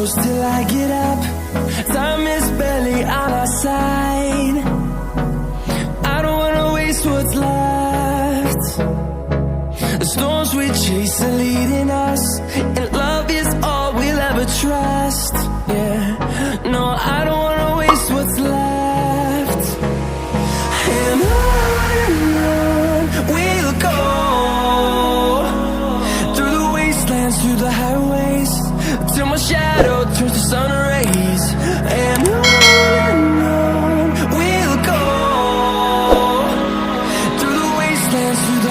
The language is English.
close till I get up. Time is barely on our side. I don't wanna waste what's left. The storms we chase are leading us, and love is all we'll ever trust. Yeah, no, I don't wanna waste what's left. And on we'll go, through the wastelands, through the highways, till my shadow turns to sun rays. And on we'll go, through the wastelands, through